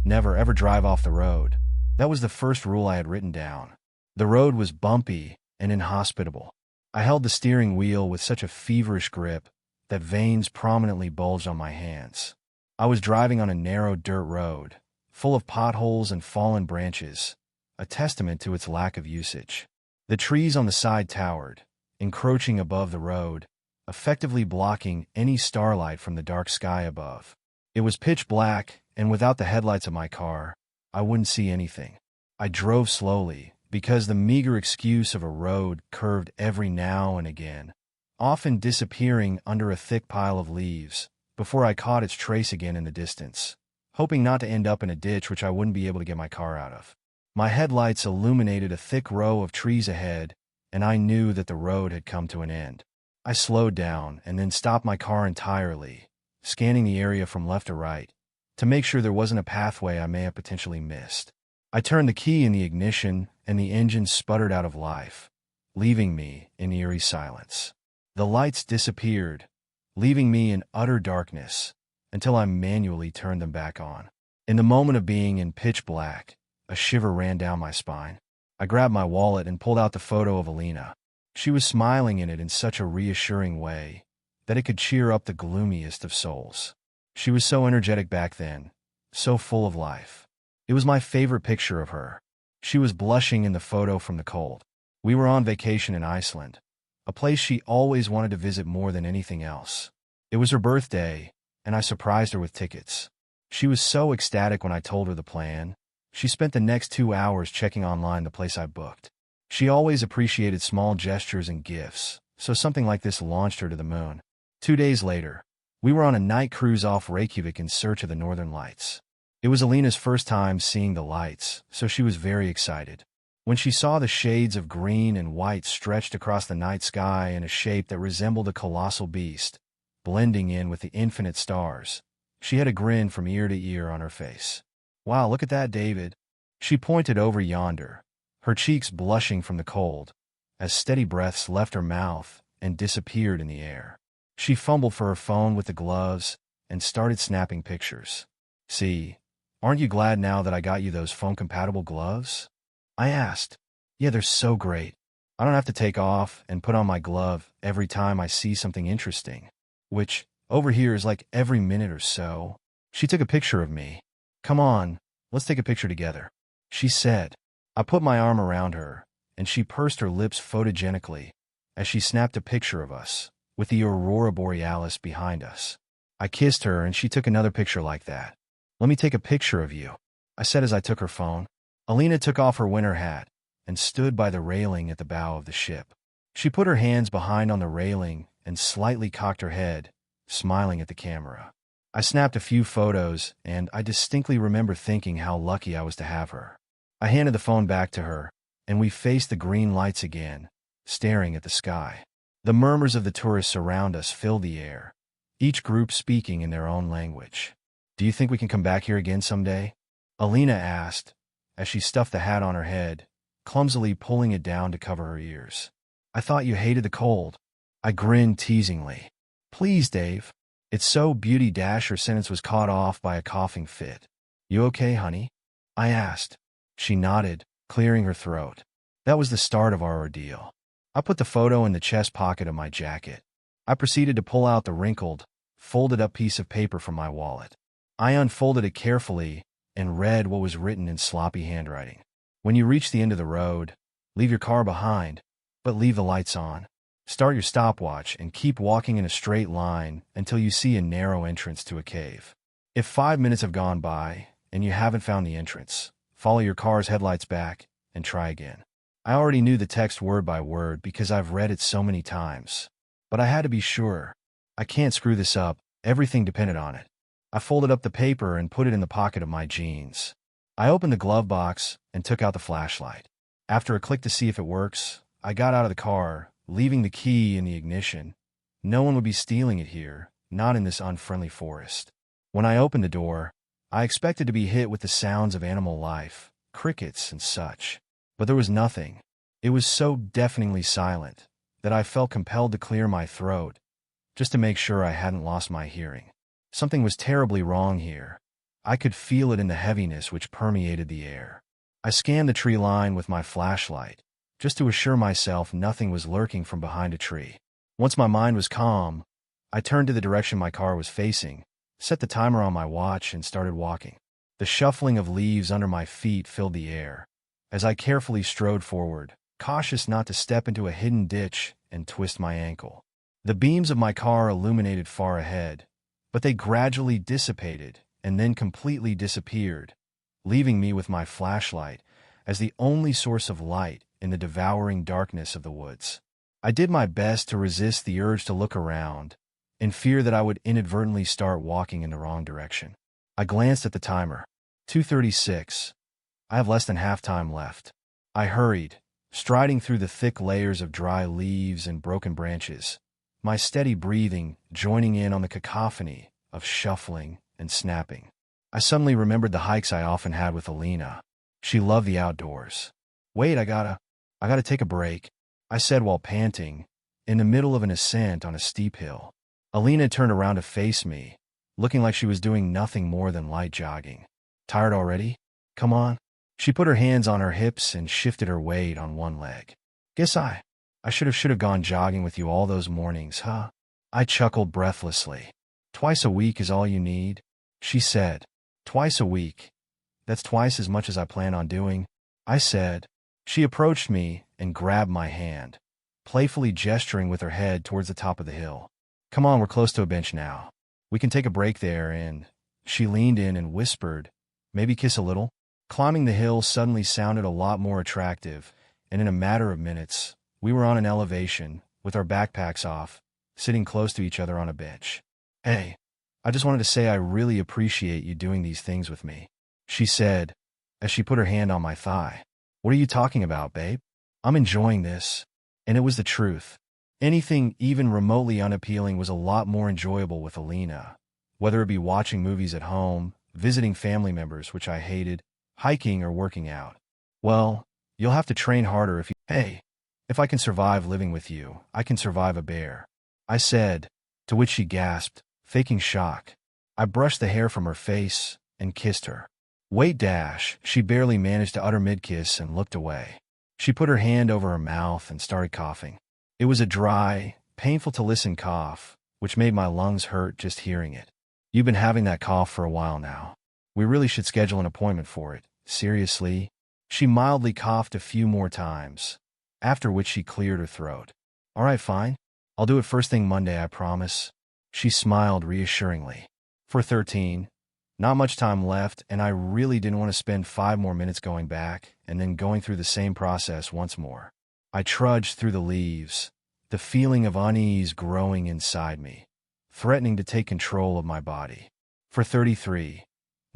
Never ever drive off the road. That was the first rule I had written down. The road was bumpy and inhospitable. I held the steering wheel with such a feverish grip that veins prominently bulged on my hands. I was driving on a narrow dirt road, full of potholes and fallen branches, a testament to its lack of usage. The trees on the side towered, encroaching above the road, effectively blocking any starlight from the dark sky above. It was pitch black, and without the headlights of my car, I wouldn't see anything. I drove slowly, because the meager excuse of a road curved every now and again, often disappearing under a thick pile of leaves, before I caught its trace again in the distance, hoping not to end up in a ditch which I wouldn't be able to get my car out of. My headlights illuminated a thick row of trees ahead, and I knew that the road had come to an end. I slowed down and then stopped my car entirely, scanning the area from left to right, to make sure there wasn't a pathway I may have potentially missed. I turned the key in the ignition, and the engine sputtered out of life, leaving me in eerie silence. The lights disappeared, leaving me in utter darkness, until I manually turned them back on. In the moment of being in pitch black, a shiver ran down my spine. I grabbed my wallet and pulled out the photo of Alina. She was smiling in it in such a reassuring way that it could cheer up the gloomiest of souls. She was so energetic back then, so full of life. It was my favorite picture of her. She was blushing in the photo from the cold. We were on vacation in Iceland, a place she always wanted to visit more than anything else. It was her birthday, and I surprised her with tickets. She was so ecstatic when I told her the plan. She spent the next 2 hours checking online the place I booked. She always appreciated small gestures and gifts, so something like this launched her to the moon. 2 days later, we were on a night cruise off Reykjavik in search of the northern lights. It was Alina's first time seeing the lights, so she was very excited. When she saw the shades of green and white stretched across the night sky in a shape that resembled a colossal beast, blending in with the infinite stars, she had a grin from ear to ear on her face. "Wow, look at that, David." She pointed over yonder, her cheeks blushing from the cold, as steady breaths left her mouth and disappeared in the air. She fumbled for her phone with the gloves and started snapping pictures. "See, aren't you glad now that I got you those phone-compatible gloves?" I asked. "Yeah, they're so great. I don't have to take off and put on my glove every time I see something interesting, which, over here, is like every minute or so." She took a picture of me. "Come on, let's take a picture together," she said. I put my arm around her, and she pursed her lips photogenically as she snapped a picture of us, with the aurora borealis behind us. I kissed her, and she took another picture like that. "Let me take a picture of you," I said as I took her phone. Alina took off her winter hat and stood by the railing at the bow of the ship. She put her hands behind on the railing and slightly cocked her head, smiling at the camera. I snapped a few photos, and I distinctly remember thinking how lucky I was to have her. I handed the phone back to her, and we faced the green lights again, staring at the sky. The murmurs of the tourists around us filled the air, each group speaking in their own language. "Do you think we can come back here again someday?" Alina asked, as she stuffed the hat on her head, clumsily pulling it down to cover her ears. "I thought you hated the cold." I grinned teasingly. "Please, Dave." "It's so beauty." Her sentence was cut off by a coughing fit. "You okay, honey?" I asked. She nodded, clearing her throat. That was the start of our ordeal. I put the photo in the chest pocket of my jacket. I proceeded to pull out the wrinkled, folded-up piece of paper from my wallet. I unfolded it carefully and read what was written in sloppy handwriting. "When you reach the end of the road, leave your car behind, but leave the lights on. Start your stopwatch and keep walking in a straight line until you see a narrow entrance to a cave. If 5 minutes have gone by and you haven't found the entrance, follow your car's headlights back and try again." I already knew the text word by word because I've read it so many times, but I had to be sure. I can't screw this up, everything depended on it. I folded up the paper and put it in the pocket of my jeans. I opened the glove box and took out the flashlight. After a click to see if it works, I got out of the car, leaving the key in the ignition. No one would be stealing it here, not in this unfriendly forest. When I opened the door, I expected to be hit with the sounds of animal life, crickets and such. But there was nothing. It was so deafeningly silent that I felt compelled to clear my throat, just to make sure I hadn't lost my hearing. Something was terribly wrong here. I could feel it in the heaviness which permeated the air. I scanned the tree line with my flashlight, just to assure myself nothing was lurking from behind a tree. Once my mind was calm, I turned to the direction my car was facing, set the timer on my watch, and started walking. The shuffling of leaves under my feet filled the air, as I carefully strode forward, cautious not to step into a hidden ditch and twist my ankle. The beams of my car illuminated far ahead, but they gradually dissipated and then completely disappeared, leaving me with my flashlight as the only source of light in the devouring darkness of the woods. I did my best to resist the urge to look around, in fear that I would inadvertently start walking in the wrong direction. I glanced at the timer. 2:36. I have less than half time left. I hurried, striding through the thick layers of dry leaves and broken branches, my steady breathing joining in on the cacophony of shuffling and snapping. I suddenly remembered the hikes I often had with Alina. She loved the outdoors. Wait, I gotta take a break, I said while panting, in the middle of an ascent on a steep hill. Alina turned around to face me, looking like she was doing nothing more than light jogging. Tired already? Come on. She put her hands on her hips and shifted her weight on one leg. Guess I should have gone jogging with you all those mornings, huh? I chuckled breathlessly. Twice a week is all you need, she said. Twice a week. That's twice as much as I plan on doing, I said. She approached me and grabbed my hand, playfully gesturing with her head towards the top of the hill. Come on, we're close to a bench now. We can take a break there, and she leaned in and whispered, maybe kiss a little? Climbing the hill suddenly sounded a lot more attractive, and in a matter of minutes, we were on an elevation, with our backpacks off, sitting close to each other on a bench. Hey, I just wanted to say I really appreciate you doing these things with me, she said, as she put her hand on my thigh. What are you talking about, babe? I'm enjoying this. And it was the truth. Anything even remotely unappealing was a lot more enjoyable with Alina, whether it be watching movies at home, visiting family members, which I hated, hiking, or working out. Well, you'll have to train harder if you— Hey, if I can survive living with you, I can survive a bear, I said, to which she gasped, faking shock. I brushed the hair from her face and kissed her. Wait dash, she barely managed to utter mid-kiss and looked away. She put her hand over her mouth and started coughing. It was a dry, painful-to-listen cough, which made my lungs hurt just hearing it. You've been having that cough for a while now. We really should schedule an appointment for it. Seriously? She mildly coughed a few more times, after which she cleared her throat. All right, fine. I'll do it first thing Monday, I promise. She smiled reassuringly. 4:13. Not much time left, and I really didn't want to spend 5 more minutes going back and then going through the same process once more. I trudged through the leaves, the feeling of unease growing inside me, threatening to take control of my body. 4:33.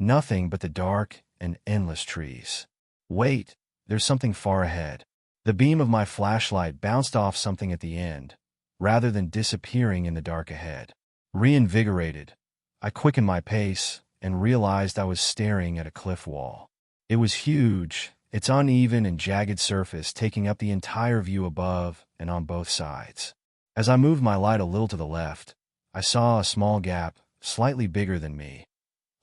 Nothing but the dark and endless trees. Wait, there's something far ahead. The beam of my flashlight bounced off something at the end, rather than disappearing in the dark ahead. Reinvigorated, I quickened my pace and realized I was staring at a cliff wall. It was huge, its uneven and jagged surface taking up the entire view above and on both sides. As I moved my light a little to the left, I saw a small gap, slightly bigger than me,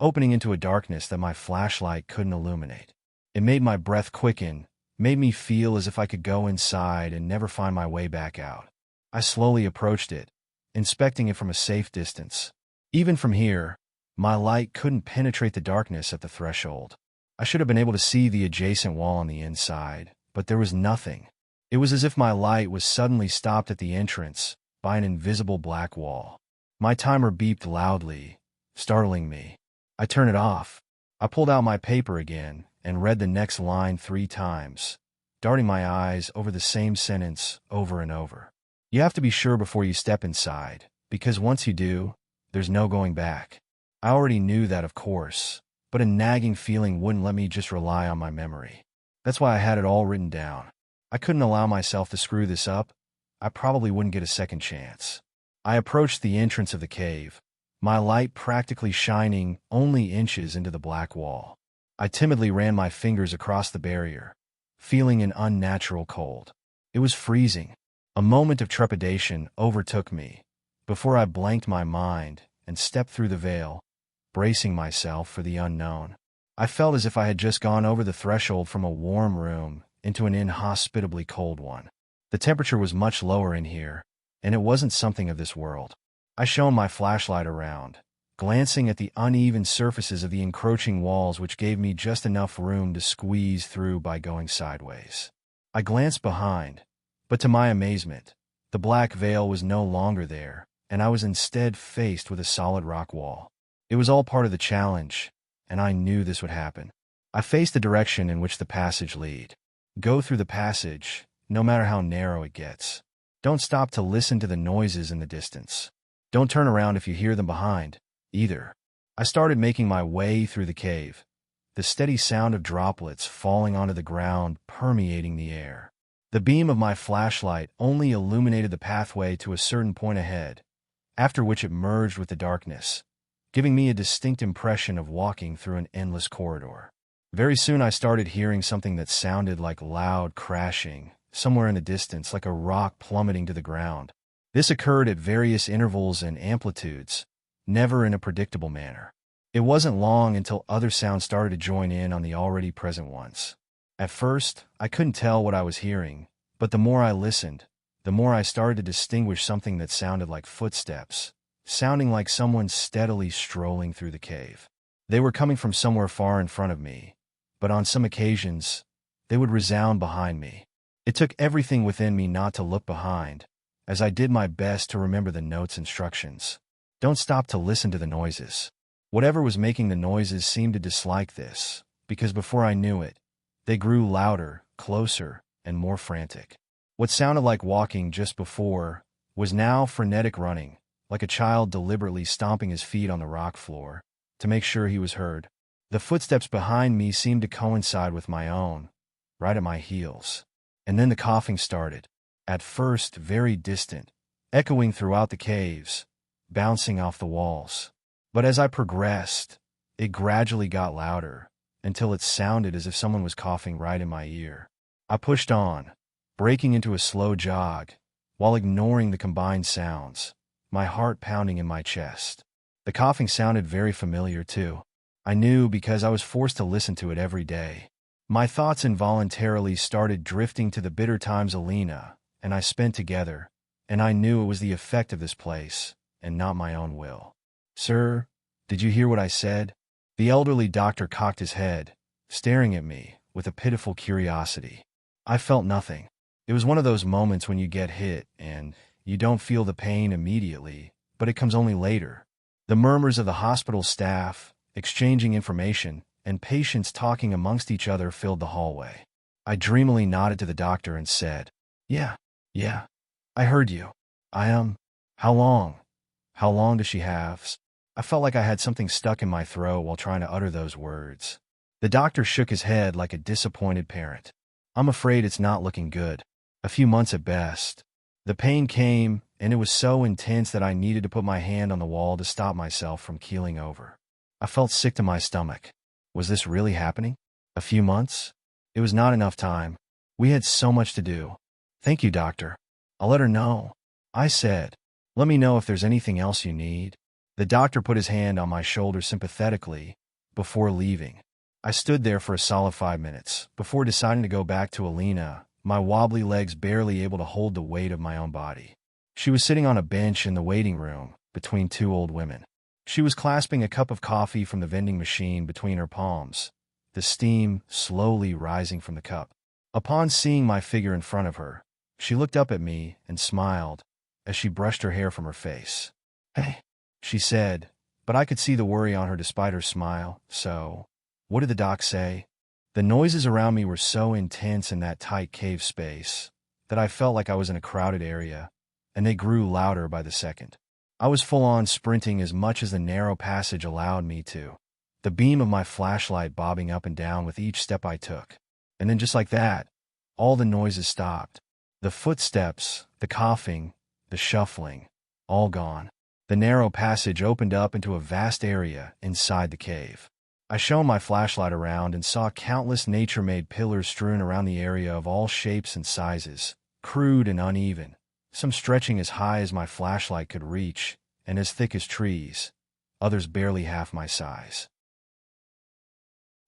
opening into a darkness that my flashlight couldn't illuminate. It made my breath quicken, made me feel as if I could go inside and never find my way back out. I slowly approached it, inspecting it from a safe distance. Even from here, my light couldn't penetrate the darkness at the threshold. I should have been able to see the adjacent wall on the inside, but there was nothing. It was as if my light was suddenly stopped at the entrance by an invisible black wall. My timer beeped loudly, startling me. I turned it off. I pulled out my paper again and read the next line 3 times, darting my eyes over the same sentence over and over. You have to be sure before you step inside, because once you do, there's no going back. I already knew that, of course, but a nagging feeling wouldn't let me just rely on my memory. That's why I had it all written down. I couldn't allow myself to screw this up. I probably wouldn't get a second chance. I approached the entrance of the cave, my light practically shining only inches into the black wall. I timidly ran my fingers across the barrier, feeling an unnatural cold. It was freezing. A moment of trepidation overtook me before I blanked my mind and stepped through the veil, bracing myself for the unknown. I felt as if I had just gone over the threshold from a warm room into an inhospitably cold one. The temperature was much lower in here, and it wasn't something of this world. I shone my flashlight around, glancing at the uneven surfaces of the encroaching walls which gave me just enough room to squeeze through by going sideways. I glanced behind, but to my amazement, the black veil was no longer there, and I was instead faced with a solid rock wall. It was all part of the challenge, and I knew this would happen. I faced the direction in which the passage led. Go through the passage, no matter how narrow it gets. Don't stop to listen to the noises in the distance. Don't turn around if you hear them behind, either. I started making my way through the cave, the steady sound of droplets falling onto the ground permeating the air. The beam of my flashlight only illuminated the pathway to a certain point ahead, after which it merged with the darkness, giving me a distinct impression of walking through an endless corridor. Very soon I started hearing something that sounded like loud crashing, somewhere in the distance, like a rock plummeting to the ground. This occurred at various intervals and amplitudes, never in a predictable manner. It wasn't long until other sounds started to join in on the already present ones. At first, I couldn't tell what I was hearing, but the more I listened, the more I started to distinguish something that sounded like footsteps, sounding like someone steadily strolling through the cave. They were coming from somewhere far in front of me, but on some occasions, they would resound behind me. It took everything within me not to look behind, as I did my best to remember the note's instructions. Don't stop to listen to the noises. Whatever was making the noises seemed to dislike this, because before I knew it, they grew louder, closer, and more frantic. What sounded like walking just before was now frenetic running, like a child deliberately stomping his feet on the rock floor to make sure he was heard. The footsteps behind me seemed to coincide with my own, right at my heels. And then the coughing started, at first very distant, echoing throughout the caves, bouncing off the walls. But as I progressed, it gradually got louder, until it sounded as if someone was coughing right in my ear. I pushed on, breaking into a slow jog, while ignoring the combined sounds, my heart pounding in my chest. The coughing sounded very familiar, too. I knew because I was forced to listen to it every day. My thoughts involuntarily started drifting to the bitter times Alina and I spent together, and I knew it was the effect of this place, and not my own will. "Sir, did you hear what I said?" The elderly doctor cocked his head, staring at me with a pitiful curiosity. I felt nothing. It was one of those moments when you get hit, and you don't feel the pain immediately, but it comes only later. The murmurs of the hospital staff, exchanging information, and patients talking amongst each other filled the hallway. I dreamily nodded to the doctor and said, Yeah, I heard you. How long? How long does she have?" I felt like I had something stuck in my throat while trying to utter those words. The doctor shook his head like a disappointed parent. "I'm afraid it's not looking good. A few months at best." The pain came, and it was so intense that I needed to put my hand on the wall to stop myself from keeling over. I felt sick to my stomach. Was this really happening? A few months? It was not enough time. We had so much to do. "Thank you, doctor. I'll let her know," I said. "Let me know if there's anything else you need." The doctor put his hand on my shoulder sympathetically before leaving. I stood there for a solid 5 minutes before deciding to go back to Alina, my wobbly legs barely able to hold the weight of my own body. She was sitting on a bench in the waiting room between two old women. She was clasping a cup of coffee from the vending machine between her palms, the steam slowly rising from the cup. Upon seeing my figure in front of her, she looked up at me and smiled as she brushed her hair from her face. "Hey," she said, but I could see the worry on her despite her smile. "So, what did the doc say?" The noises around me were so intense in that tight cave space that I felt like I was in a crowded area, and they grew louder by the second. I was full-on sprinting as much as the narrow passage allowed me to, the beam of my flashlight bobbing up and down with each step I took. And then just like that, all the noises stopped. The footsteps, the coughing, the shuffling, all gone. The narrow passage opened up into a vast area inside the cave. I shone my flashlight around and saw countless nature-made pillars strewn around the area of all shapes and sizes, crude and uneven, some stretching as high as my flashlight could reach, and as thick as trees, others barely half my size.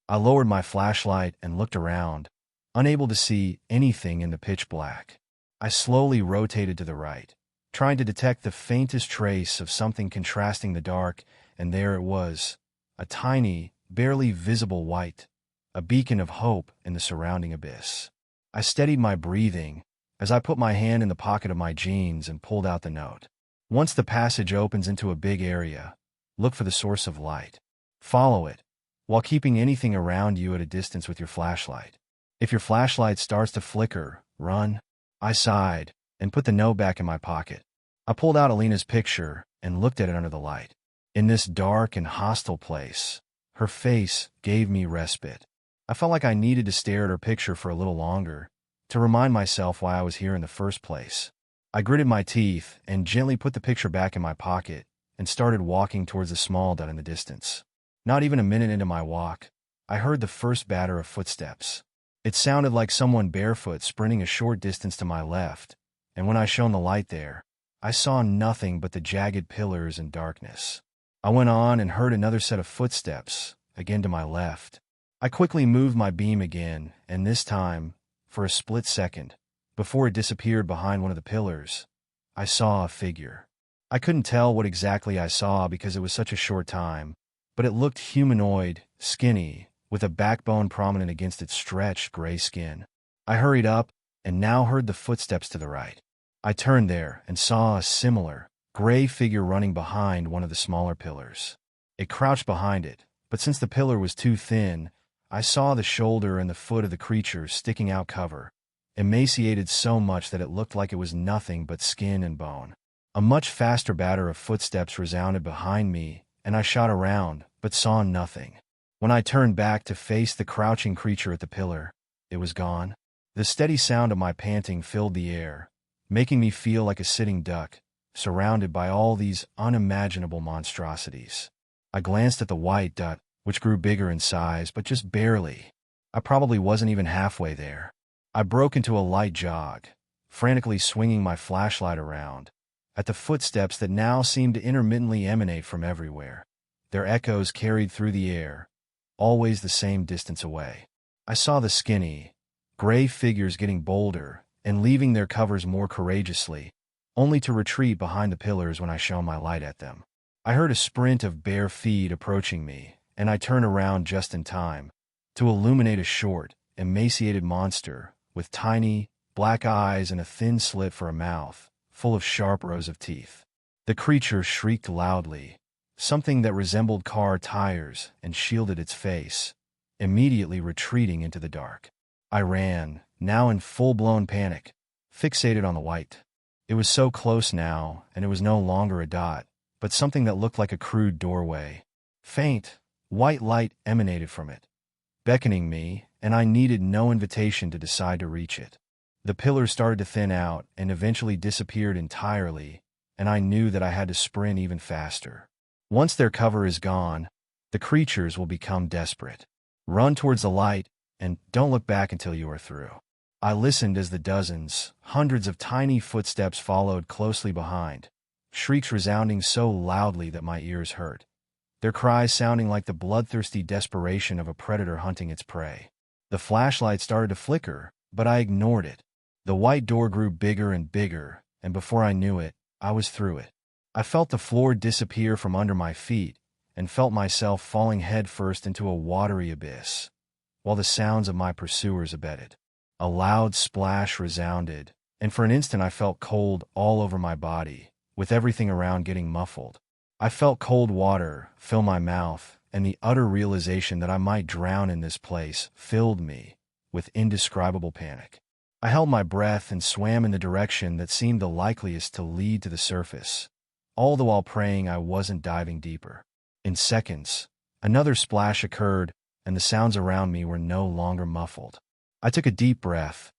I lowered my flashlight and looked around, unable to see anything in the pitch black. I slowly rotated to the right, trying to detect the faintest trace of something contrasting the dark, and there it was, a tiny, barely visible light, a beacon of hope in the surrounding abyss. I steadied my breathing as I put my hand in the pocket of my jeans and pulled out the note. Once the passage opens into a big area, look for the source of light. Follow it, while keeping anything around you at a distance with your flashlight. If your flashlight starts to flicker, run. I sighed and put the note back in my pocket. I pulled out Alina's picture and looked at it under the light. In this dark and hostile place, her face gave me respite. I felt like I needed to stare at her picture for a little longer, to remind myself why I was here in the first place. I gritted my teeth and gently put the picture back in my pocket and started walking towards the small dot in the distance. Not even a minute into my walk, I heard the first batter of footsteps. It sounded like someone barefoot sprinting a short distance to my left, and when I shone the light there, I saw nothing but the jagged pillars and darkness. I went on and heard another set of footsteps, again to my left. I quickly moved my beam again, and this time, for a split second, before it disappeared behind one of the pillars, I saw a figure. I couldn't tell what exactly I saw because it was such a short time, but it looked humanoid, skinny, with a backbone prominent against its stretched gray skin. I hurried up and now heard the footsteps to the right. I turned there and saw a similar, gray figure running behind one of the smaller pillars. It crouched behind it, but since the pillar was too thin, I saw the shoulder and the foot of the creature sticking out cover, emaciated so much that it looked like it was nothing but skin and bone. A much faster batter of footsteps resounded behind me, and I shot around, but saw nothing. When I turned back to face the crouching creature at the pillar, it was gone. The steady sound of my panting filled the air, making me feel like a sitting duck, surrounded by all these unimaginable monstrosities. I glanced at the white dot, which grew bigger in size, but just barely. I probably wasn't even halfway there. I broke into a light jog, frantically swinging my flashlight around, at the footsteps that now seemed to intermittently emanate from everywhere. Their echoes carried through the air, always the same distance away. I saw the skinny, gray figures getting bolder and leaving their covers more courageously, only to retreat behind the pillars when I shone my light at them. I heard a sprint of bare feet approaching me, and I turned around just in time to illuminate a short, emaciated monster with tiny, black eyes and a thin slit for a mouth, full of sharp rows of teeth. The creature shrieked loudly, something that resembled car tires and shielded its face, immediately retreating into the dark. I ran, now in full-blown panic, fixated on the white. It was so close now, and it was no longer a dot, but something that looked like a crude doorway. Faint, white light emanated from it, beckoning me, and I needed no invitation to decide to reach it. The pillars started to thin out and eventually disappeared entirely, and I knew that I had to sprint even faster. Once their cover is gone, the creatures will become desperate. Run towards the light, and don't look back until you are through. I listened as the dozens, hundreds of tiny footsteps followed closely behind, shrieks resounding so loudly that my ears hurt, their cries sounding like the bloodthirsty desperation of a predator hunting its prey. The flashlight started to flicker, but I ignored it. The white door grew bigger and bigger, and before I knew it, I was through it. I felt the floor disappear from under my feet and felt myself falling headfirst into a watery abyss, while the sounds of my pursuers abated. A loud splash resounded, and for an instant I felt cold all over my body, with everything around getting muffled. I felt cold water fill my mouth, and the utter realization that I might drown in this place filled me with indescribable panic. I held my breath and swam in the direction that seemed the likeliest to lead to the surface, all the while praying I wasn't diving deeper. In seconds, another splash occurred, and the sounds around me were no longer muffled. I took a deep breath,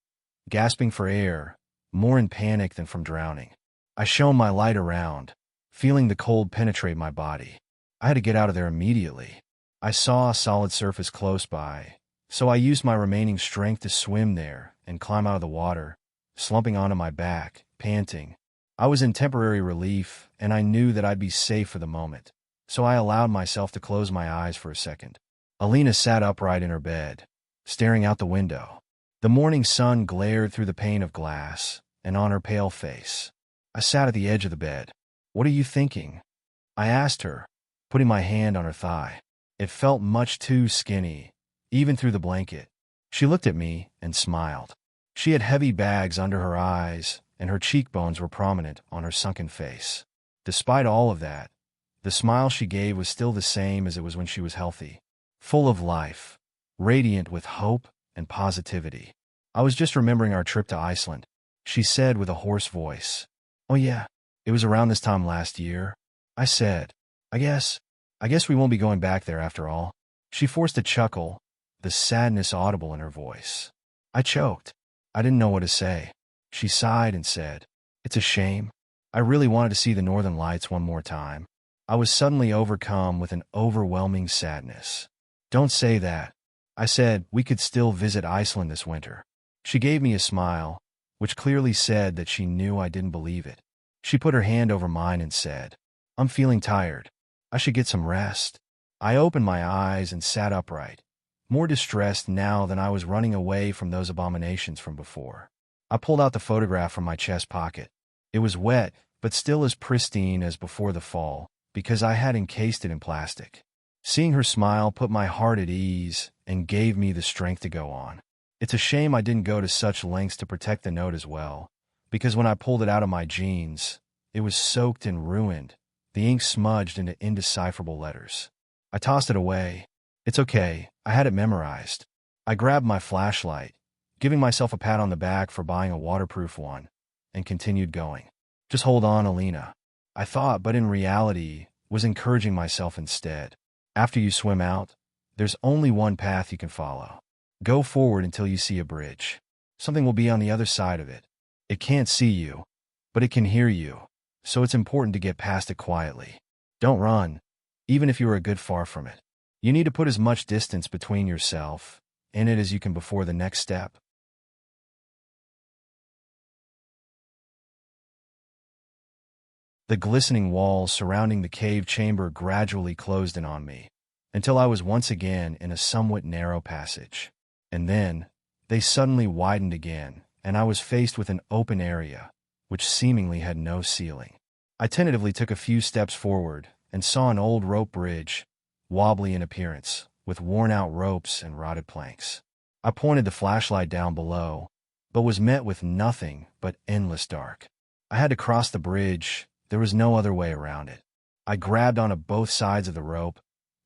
gasping for air, more in panic than from drowning. I shone my light around, feeling the cold penetrate my body. I had to get out of there immediately. I saw a solid surface close by, so I used my remaining strength to swim there and climb out of the water, slumping onto my back, panting. I was in temporary relief, and I knew that I'd be safe for the moment, so I allowed myself to close my eyes for a second. Alina sat upright in her bed, staring out the window. The morning sun glared through the pane of glass and on her pale face. I sat at the edge of the bed. "What are you thinking?" I asked her, putting my hand on her thigh. It felt much too skinny, even through the blanket. She looked at me and smiled. She had heavy bags under her eyes, and her cheekbones were prominent on her sunken face. Despite all of that, the smile she gave was still the same as it was when she was healthy, full of life, radiant with hope and positivity. "I was just remembering our trip to Iceland," she said with a hoarse voice. "Oh yeah, it was around this time last year," I said. I guess we won't be going back there after all." She forced a chuckle, the sadness audible in her voice. I choked. I didn't know what to say. She sighed and said, "It's a shame. I really wanted to see the Northern Lights one more time." I was suddenly overcome with an overwhelming sadness. "Don't say that," I said. "We could still visit Iceland this winter." She gave me a smile, which clearly said that she knew I didn't believe it. She put her hand over mine and said, "I'm feeling tired. I should get some rest." I opened my eyes and sat upright, more distressed now than I was running away from those abominations from before. I pulled out the photograph from my chest pocket. It was wet, but still as pristine as before the fall, because I had encased it in plastic. Seeing her smile put my heart at ease and gave me the strength to go on. It's a shame I didn't go to such lengths to protect the note as well, because when I pulled it out of my jeans, it was soaked and ruined, the ink smudged into indecipherable letters. I tossed it away. It's okay, I had it memorized. I grabbed my flashlight, giving myself a pat on the back for buying a waterproof one, and continued going. "Just hold on, Alina," I thought, but in reality was encouraging myself instead. "After you swim out, there's only one path you can follow. Go forward until you see a bridge. Something will be on the other side of it. It can't see you, but it can hear you, so it's important to get past it quietly. Don't run, even if you are a good far from it. You need to put as much distance between yourself and it as you can before the next step." The glistening walls surrounding the cave chamber gradually closed in on me, until I was once again in a somewhat narrow passage. And then, they suddenly widened again, and I was faced with an open area, which seemingly had no ceiling. I tentatively took a few steps forward and saw an old rope bridge, wobbly in appearance, with worn-out ropes and rotted planks. I pointed the flashlight down below, but was met with nothing but endless dark. I had to cross the bridge. There was no other way around it. I grabbed onto both sides of the rope,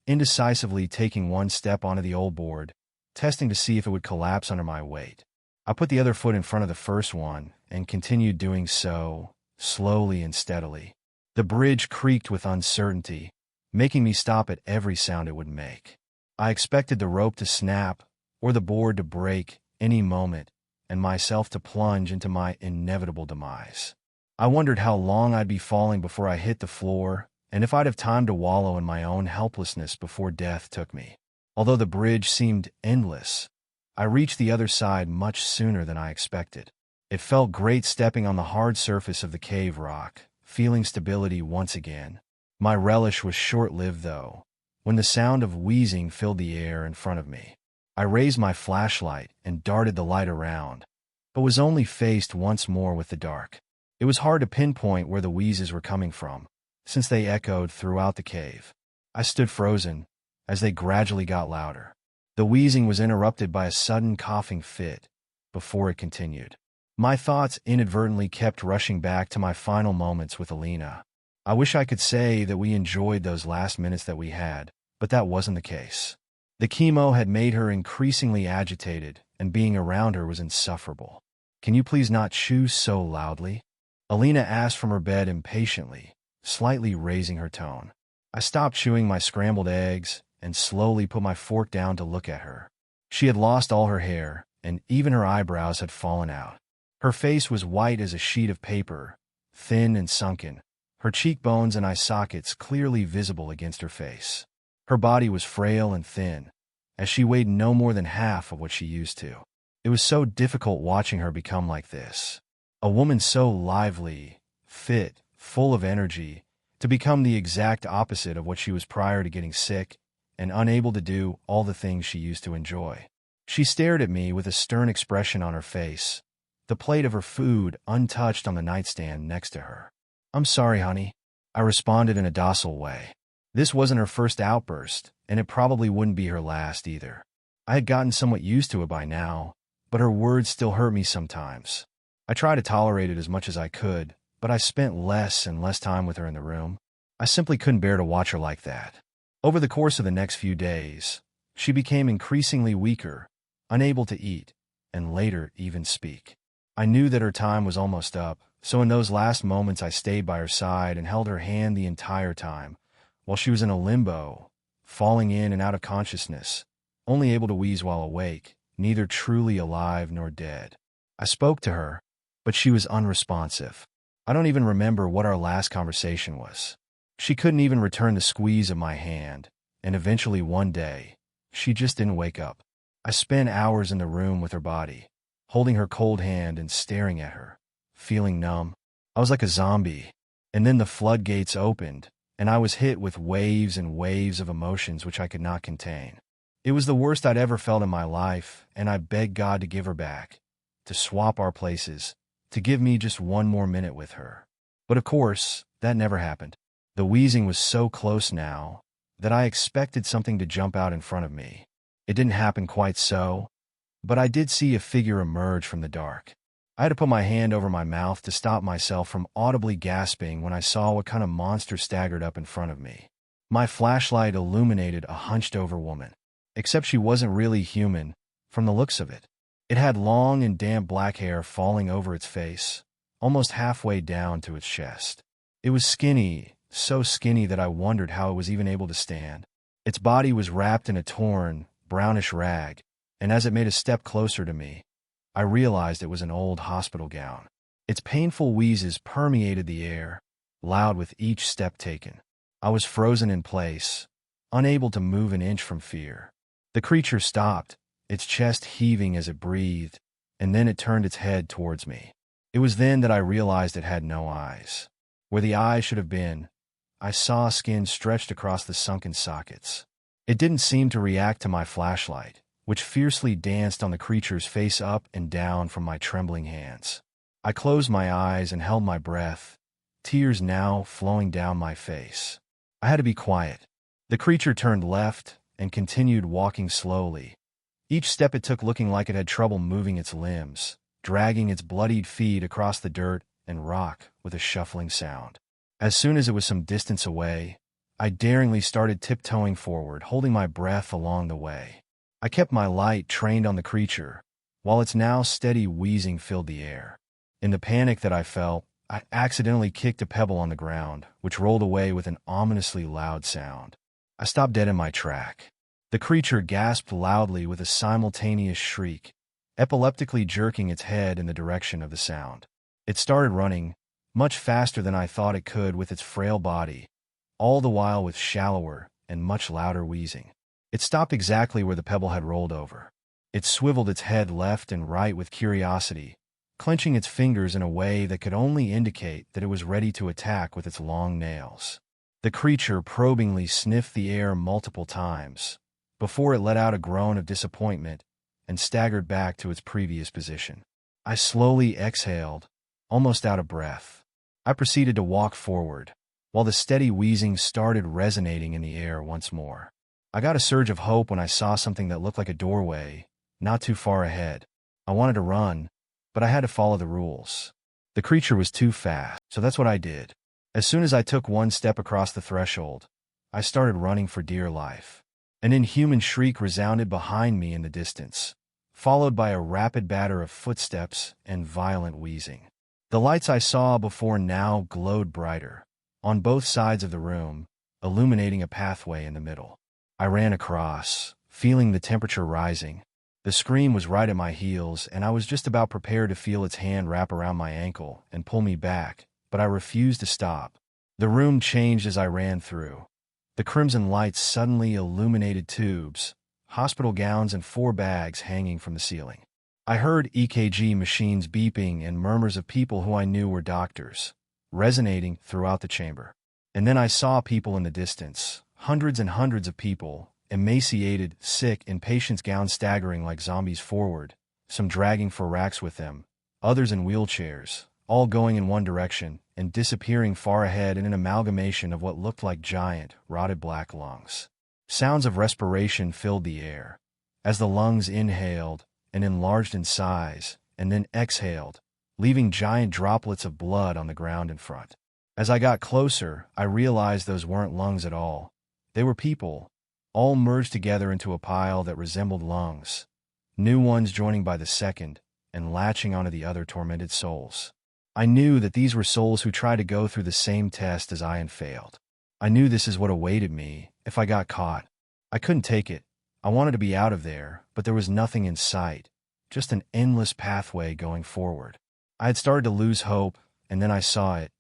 indecisively taking one step onto the old board, testing to see if it would collapse under my weight. I put the other foot in front of the first one and continued doing so, slowly and steadily. The bridge creaked with uncertainty, making me stop at every sound it would make. I expected the rope to snap or the board to break any moment and myself to plunge into my inevitable demise. I wondered how long I'd be falling before I hit the floor and if I'd have time to wallow in my own helplessness before death took me. Although the bridge seemed endless, I reached the other side much sooner than I expected. It felt great stepping on the hard surface of the cave rock, feeling stability once again. My relish was short-lived, though, when the sound of wheezing filled the air in front of me. I raised my flashlight and darted the light around, but was only faced once more with the dark. It was hard to pinpoint where the wheezes were coming from, since they echoed throughout the cave. I stood frozen as they gradually got louder. The wheezing was interrupted by a sudden coughing fit before it continued. My thoughts inadvertently kept rushing back to my final moments with Alina. I wish I could say that we enjoyed those last minutes that we had, but that wasn't the case. The chemo had made her increasingly agitated, and being around her was insufferable. "Can you please not chew so loudly?" Alina asked from her bed impatiently, slightly raising her tone. I stopped chewing my scrambled eggs and slowly put my fork down to look at her. She had lost all her hair, and even her eyebrows had fallen out. Her face was white as a sheet of paper, thin and sunken, her cheekbones and eye sockets clearly visible against her face. Her body was frail and thin, as she weighed no more than half of what she used to. It was so difficult watching her become like this. A woman so lively, fit, full of energy, to become the exact opposite of what she was prior to getting sick and unable to do all the things she used to enjoy. She stared at me with a stern expression on her face, the plate of her food untouched on the nightstand next to her. "I'm sorry, honey," I responded in a docile way. This wasn't her first outburst, and it probably wouldn't be her last either. I had gotten somewhat used to it by now, but her words still hurt me sometimes. I tried to tolerate it as much as I could, but I spent less and less time with her in the room. I simply couldn't bear to watch her like that. Over the course of the next few days, she became increasingly weaker, unable to eat, and later even speak. I knew that her time was almost up, so in those last moments I stayed by her side and held her hand the entire time, while she was in a limbo, falling in and out of consciousness, only able to wheeze while awake, neither truly alive nor dead. I spoke to her, but she was unresponsive. I don't even remember what our last conversation was. She couldn't even return the squeeze of my hand, and eventually one day, she just didn't wake up. I spent hours in the room with her body, holding her cold hand and staring at her, feeling numb. I was like a zombie. And then the floodgates opened, and I was hit with waves and waves of emotions which I could not contain. It was the worst I'd ever felt in my life, and I begged God to give her back, to swap our places, to give me just one more minute with her. But of course, that never happened. The wheezing was so close now that I expected something to jump out in front of me. It didn't happen quite so, but I did see a figure emerge from the dark. I had to put my hand over my mouth to stop myself from audibly gasping when I saw what kind of monster staggered up in front of me. My flashlight illuminated a hunched-over woman, except she wasn't really human from the looks of it. It had long and damp black hair falling over its face, almost halfway down to its chest. It was skinny, so skinny that I wondered how it was even able to stand. Its body was wrapped in a torn, brownish rag, and as it made a step closer to me, I realized it was an old hospital gown. Its painful wheezes permeated the air, loud with each step taken. I was frozen in place, unable to move an inch from fear. The creature stopped, its chest heaving as it breathed, and then it turned its head towards me. It was then that I realized it had no eyes. Where the eyes should have been, I saw skin stretched across the sunken sockets. It didn't seem to react to my flashlight, which fiercely danced on the creature's face up and down from my trembling hands. I closed my eyes and held my breath, tears now flowing down my face. I had to be quiet. The creature turned left and continued walking slowly, each step it took looking like it had trouble moving its limbs, dragging its bloodied feet across the dirt and rock with a shuffling sound. As soon as it was some distance away, I daringly started tiptoeing forward, holding my breath along the way. I kept my light trained on the creature, while its now steady wheezing filled the air. In the panic that I felt, I accidentally kicked a pebble on the ground, which rolled away with an ominously loud sound. I stopped dead in my track. The creature gasped loudly with a simultaneous shriek, epileptically jerking its head in the direction of the sound. It started running, much faster than I thought it could with its frail body, all the while with shallower and much louder wheezing. It stopped exactly where the pebble had rolled over. It swiveled its head left and right with curiosity, clenching its fingers in a way that could only indicate that it was ready to attack with its long nails. The creature probingly sniffed the air multiple times, before it let out a groan of disappointment and staggered back to its previous position. I slowly exhaled, almost out of breath. I proceeded to walk forward, while the steady wheezing started resonating in the air once more. I got a surge of hope when I saw something that looked like a doorway, not too far ahead. I wanted to run, but I had to follow the rules. The creature was too fast, so that's what I did. As soon as I took one step across the threshold, I started running for dear life. An inhuman shriek resounded behind me in the distance, followed by a rapid batter of footsteps and violent wheezing. The lights I saw before now glowed brighter, on both sides of the room, illuminating a pathway in the middle. I ran across, feeling the temperature rising. The scream was right at my heels, and I was just about prepared to feel its hand wrap around my ankle and pull me back, but I refused to stop. The room changed as I ran through. The crimson lights suddenly illuminated tubes, hospital gowns, and 4 bags hanging from the ceiling. I heard EKG machines beeping and murmurs of people who I knew were doctors, resonating throughout the chamber. And then I saw people in the distance, hundreds and hundreds of people, emaciated, sick, in patients' gowns staggering like zombies forward, some dragging for racks with them, others in wheelchairs, all going in one direction and disappearing far ahead in an amalgamation of what looked like giant, rotted black lungs. Sounds of respiration filled the air, as the lungs inhaled and enlarged in size, and then exhaled, leaving giant droplets of blood on the ground in front. As I got closer, I realized those weren't lungs at all. They were people, all merged together into a pile that resembled lungs, new ones joining by the second and latching onto the other tormented souls. I knew that these were souls who tried to go through the same test as I and failed. I knew this is what awaited me if I got caught. I couldn't take it. I wanted to be out of there, but there was nothing in sight, just an endless pathway going forward. I had started to lose hope, and then I saw it,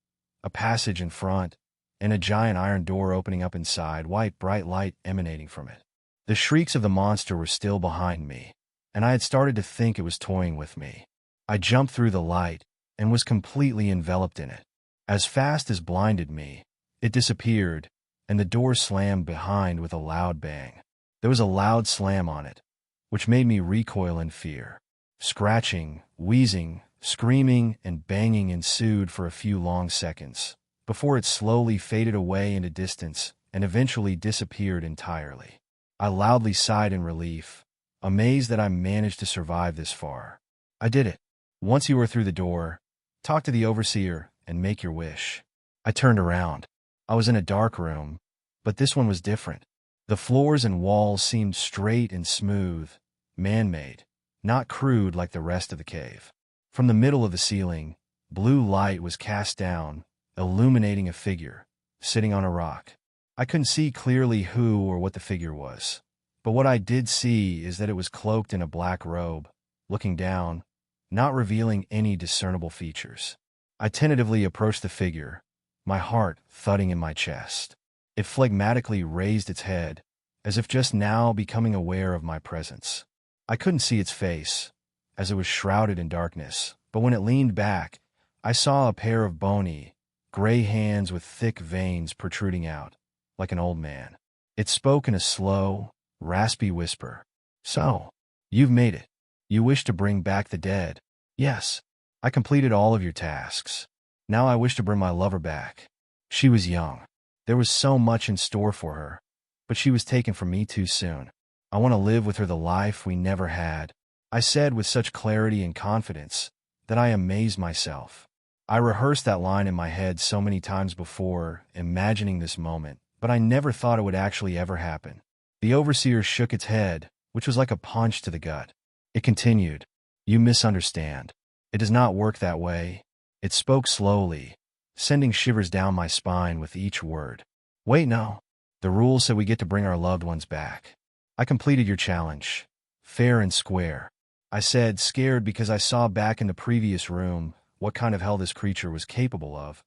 a passage in front, and a giant iron door opening up inside, white bright light emanating from it. The shrieks of the monster were still behind me, and I had started to think it was toying with me. I jumped through the light and was completely enveloped in it. As fast as blinded me, it disappeared, and the door slammed behind with a loud bang. There was a loud slam on it, which made me recoil in fear. Scratching, wheezing, screaming, and banging ensued for a few long seconds, before it slowly faded away into distance and eventually disappeared entirely. I loudly sighed in relief, amazed that I managed to survive this far. I did it. Once you were through the door, talk to the overseer and make your wish. I turned around. I was in a dark room, but this one was different. The floors and walls seemed straight and smooth, man-made, not crude like the rest of the cave. From the middle of the ceiling, blue light was cast down, illuminating a figure, sitting on a rock. I couldn't see clearly who or what the figure was, but what I did see is that it was cloaked in a black robe, looking down, not revealing any discernible features. I tentatively approached the figure, my heart thudding in my chest. It phlegmatically raised its head, as if just now becoming aware of my presence. I couldn't see its face, as it was shrouded in darkness, but when it leaned back, I saw a pair of bony, gray hands with thick veins protruding out, like an old man. It spoke in a slow, raspy whisper. "So, you've made it. You wish to bring back the dead?" "Yes. I completed all of your tasks. Now I wish to bring my lover back." She was young. There was so much in store for her, but she was taken from me too soon. "I want to live with her the life we never had," I said with such clarity and confidence that I amazed myself. I rehearsed that line in my head so many times before, imagining this moment, but I never thought it would actually ever happen. The overseer shook its head, which was like a punch to the gut. It continued, "You misunderstand. It does not work that way." It spoke slowly, sending shivers down my spine with each word. "Wait, no. The rules say we get to bring our loved ones back. I completed your challenge. Fair and square," I said, scared because I saw back in the previous room what kind of hell this creature was capable of,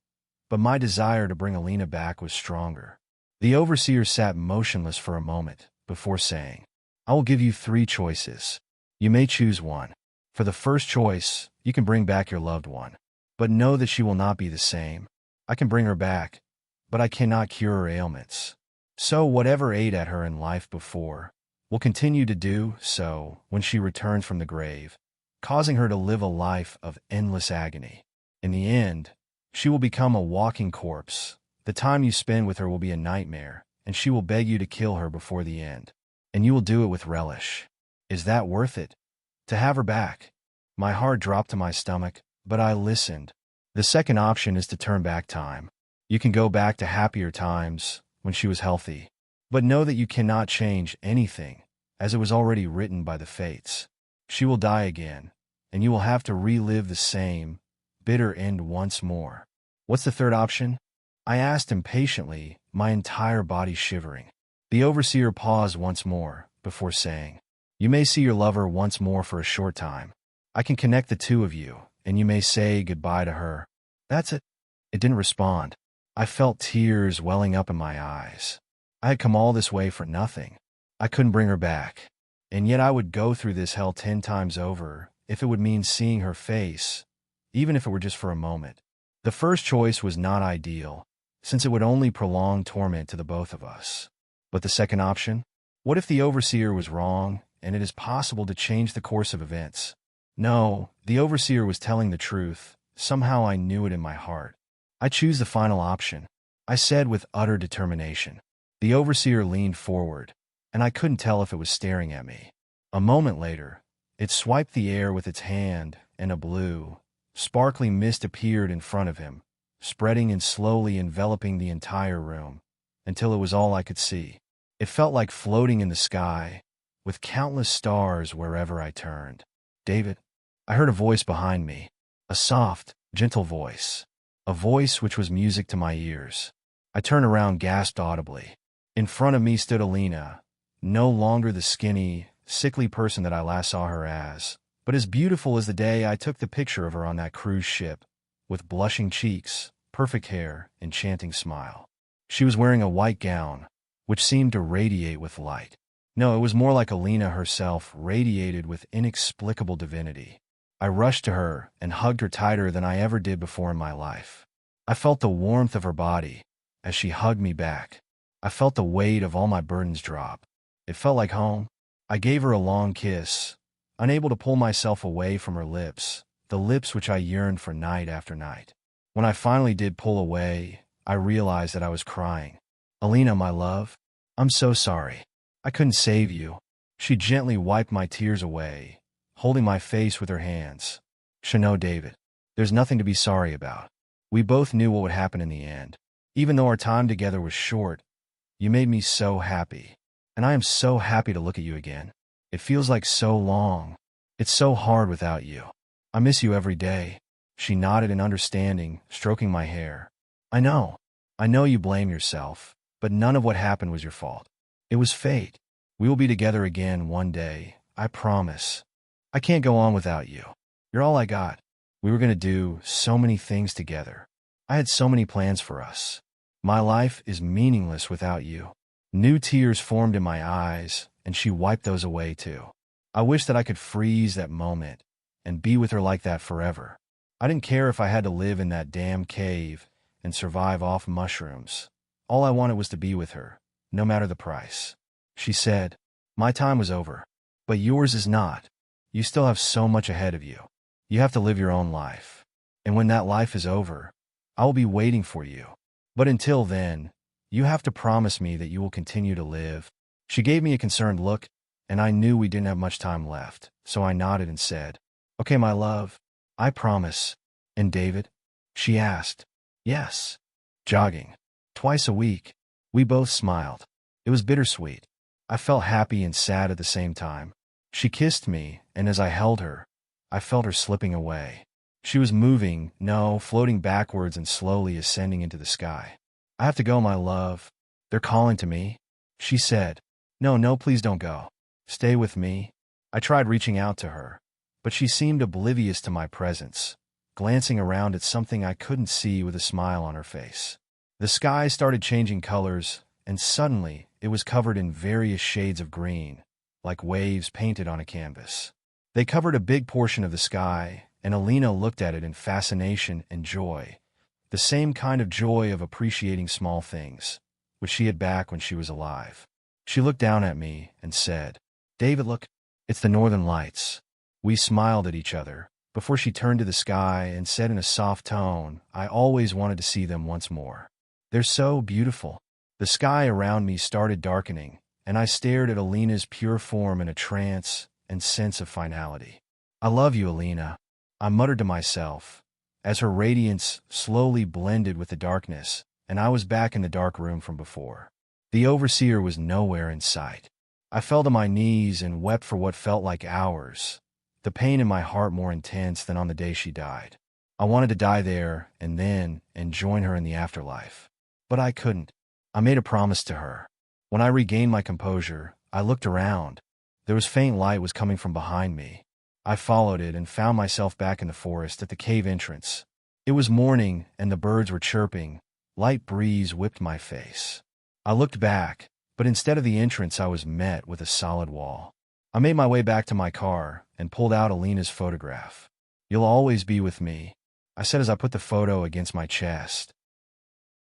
but my desire to bring Alina back was stronger. The overseer sat motionless for a moment before saying, "I will give you 3 choices. You may choose one. For the first choice, you can bring back your loved one. But know that she will not be the same. I can bring her back, but I cannot cure her ailments. So whatever ate at her in life before will continue to do so when she returns from the grave, causing her to live a life of endless agony. In the end, she will become a walking corpse. The time you spend with her will be a nightmare, and she will beg you to kill her before the end. And you will do it with relish. Is that worth it? To have her back?" My heart dropped to my stomach, but I listened. "The second option is to turn back time. You can go back to happier times when she was healthy. But know that you cannot change anything, as it was already written by the fates. She will die again, and you will have to relive the same, bitter end once more. What's the third option?" I asked impatiently, my entire body shivering. The overseer paused once more, before saying, "You may see your lover once more for a short time. I can connect the two of you, and you may say goodbye to her." "That's it." It didn't respond. I felt tears welling up in my eyes. I had come all this way for nothing. I couldn't bring her back. And yet I would go through this hell 10 times over if it would mean seeing her face, even if it were just for a moment. The first choice was not ideal, since it would only prolong torment to the both of us. But the second option? What if the overseer was wrong, and it is possible to change the course of events? No, the overseer was telling the truth. Somehow I knew it in my heart. I choose the final option, I said with utter determination. The overseer leaned forward, and I couldn't tell if it was staring at me. A moment later, it swiped the air with its hand, and a blue, sparkling mist appeared in front of him, spreading and slowly enveloping the entire room, until it was all I could see. It felt like floating in the sky, with countless stars wherever I turned. David, I heard a voice behind me, a soft, gentle voice, a voice which was music to my ears. I turned around, gasped audibly. In front of me stood Alina, no longer the skinny, sickly person that I last saw her as, but as beautiful as the day I took the picture of her on that cruise ship, with blushing cheeks, perfect hair, enchanting smile. She was wearing a white gown, which seemed to radiate with light. No, it was more like Alina herself radiated with inexplicable divinity. I rushed to her and hugged her tighter than I ever did before in my life. I felt the warmth of her body as she hugged me back. I felt the weight of all my burdens drop. It felt like home. I gave her a long kiss, unable to pull myself away from her lips, the lips which I yearned for night after night. When I finally did pull away, I realized that I was crying. Alina, my love, I'm so sorry. I couldn't save you. She gently wiped my tears away, holding my face with her hands. No, David, there's nothing to be sorry about. We both knew what would happen in the end. Even though our time together was short, you made me so happy. And I am so happy to look at you again. It feels like so long. It's so hard without you. I miss you every day. She nodded in understanding, stroking my hair. I know you blame yourself, but none of what happened was your fault. It was fate. We will be together again one day, I promise. I can't go on without you. You're all I got. We were going to do so many things together. I had so many plans for us. My life is meaningless without you. New tears formed in my eyes, and she wiped those away too. I wish that I could freeze that moment and be with her like that forever. I didn't care if I had to live in that damn cave and survive off mushrooms. All I wanted was to be with her, no matter the price. She said, my time was over, but yours is not. You still have so much ahead of you. You have to live your own life. And when that life is over, I will be waiting for you. But until then, you have to promise me that you will continue to live. She gave me a concerned look, and I knew we didn't have much time left, so I nodded and said, okay, my love, I promise. And David? She asked. Yes. Jogging. Twice a week. We both smiled. It was bittersweet. I felt happy and sad at the same time. She kissed me, and as I held her, I felt her slipping away. She was moving, floating backwards and slowly ascending into the sky. I have to go, my love. They're calling to me. She said, no, please don't go. Stay with me. I tried reaching out to her, but she seemed oblivious to my presence, glancing around at something I couldn't see with a smile on her face. The sky started changing colors, and suddenly it was covered in various shades of green, like waves painted on a canvas. They covered a big portion of the sky, and Alina looked at it in fascination and joy, the same kind of joy of appreciating small things, which she had back when she was alive. She looked down at me and said, David, look, it's the northern lights. We smiled at each other, before she turned to the sky and said in a soft tone, I always wanted to see them once more. They're so beautiful. The sky around me started darkening, and I stared at Alina's pure form in a trance and sense of finality. I love you, Alina, I muttered to myself, as her radiance slowly blended with the darkness, and I was back in the dark room from before. The overseer was nowhere in sight. I fell to my knees and wept for what felt like hours, the pain in my heart more intense than on the day she died. I wanted to die there and then and join her in the afterlife. But I couldn't. I made a promise to her. When I regained my composure, I looked around. There was faint light was coming from behind me. I followed it and found myself back in the forest at the cave entrance. It was morning and the birds were chirping. Light breeze whipped my face. I looked back, but instead of the entrance I was met with a solid wall. I made my way back to my car and pulled out Alina's photograph. You'll always be with me, I said as I put the photo against my chest.